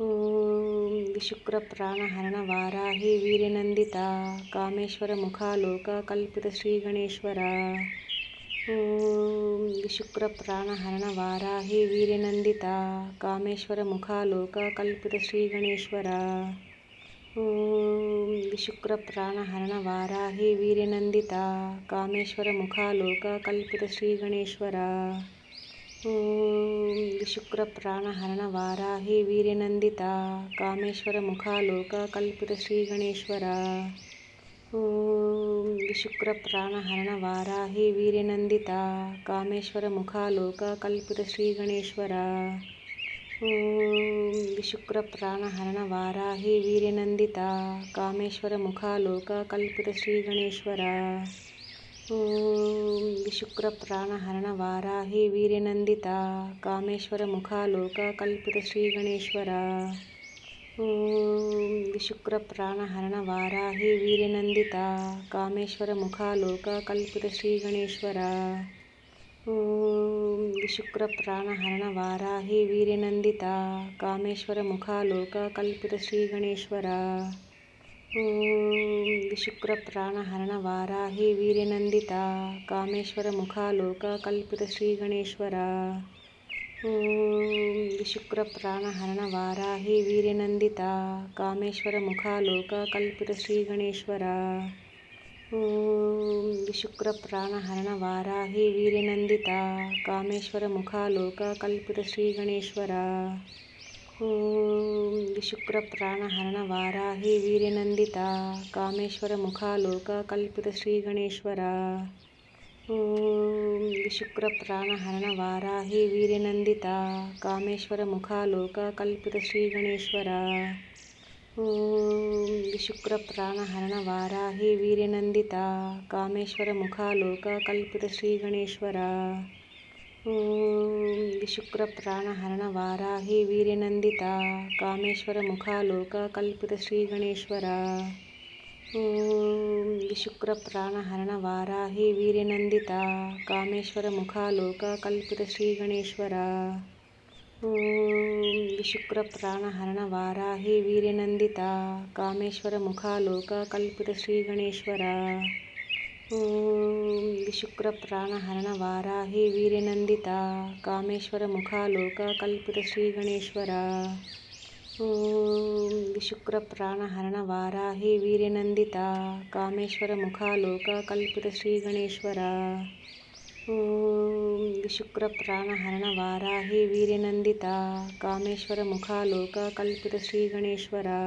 ॐ विशुक्रप्राणहरणवाराही वीर्यनन्दिता कामेश्वरमुखालोककल्पितश्रीगणेश्वरा। ॐ विशुक्रप्राणहरणवाराही वीर्यनन्दिता कामेश्वरमुखालोककल्पितश्रीगणेश्वरा। ॐ विशुक्रप्राणहरणवाराही वीर्यनन्दिता कामेश्वरमुखालोककल्पितश्रीगणेश्वरा। ॐ विशुक्रप्राणहरणवाराही वीर्यनन्दिता कामेश्वरमुखालोककल्पितश्रीगणेश्वरा। ॐ विशुक्रप्राणहरणवाराही वीर्यनन्दिता कामेश्वरमुखालोककल्पितश्रीगणेश्वरा। ॐ विशुक्रप्राणहरणवाराही वीर्यनन्दिता कामेश्वरमुखालोककल्पितश्रीगणेश्वरा। ॐ विशुक्रप्राणहरणवाराही वीर्यनन्दिता कामेश्वरमुखालोककल्पितश्रीगणेश्वरा। ॐ विशुक्रप्राणहरणवाराही वीर्यनन्दिता कामेश्वरमुखालोककल्पितश्रीगणेश्वरा। ॐ विशुक्रप्राणहरणवाराही वीर्यनन्दिता कामेश्वरमुखालोककल्पितश्रीगणेश्वरा। ॐ विशुक्रप्राणहरणवाराही वीर्यनन्दिता कामेश्वरमुखालोककल्पितश्रीगणेश्वरा। ॐ विशुक्रप्राणहरणवाराही वीर्यनन्दिता कामेश्वरमुखालोककल्पितश्रीगणेश्वरा। ॐ विशुक्रप्राणहरणवाराही वीर्यनन्दिता कामेश्वरमुखालोककल्पितश्रीगणेश्वरा। ॐ विशुक्रप्राणहरणवाराही वीर्यनन्दिता कामेश्वरमुखालोककल्पितश्रीगणेश्वरा। ॐ विशुक्रप्राणहरणवाराही वीर्यनन्दिता कामेश्वरमुखालोककल्पितश्रीगणेश्वरा। ॐ विशुक्रप्राणहरणवाराही वीर्यनन्दिता कामेश्वरमुखालोककल्पितश्रीगणेश्वरा। ॐ विशुक्रप्राणहरणवाराही वीर्यनन्दिता कामेश्वरमुखालोककल्पितश्रीगणेश्वरा। ॐ विशुक्रप्राणहरणवाराही वीर्यनन्दिता कामेश्वरमुखालोककल्पितश्रीगणेश्वरा। ॐ विशुक्रप्राणहरणवाराही वीर्यनन्दिता कामेश्वरमुखालोककल्पितश्रीगणेश्वरा। ॐ विशुक्रप्राणहरणवाराही वीर्यनन्दिता कामेश्वरमुखालोककल्पितश्रीगणेश्वरा। ॐ विशुक्रप्राणहरणवाराही वीर्यनन्दिता कामेश्वरमुखालोककल्पितश्रीगणेश्वरा। ॐ विशुक्रप्राणहरणवाराही वीर्यनन्दिता कामेश्वरमुखालोककल्पितश्रीगणेश्वरा।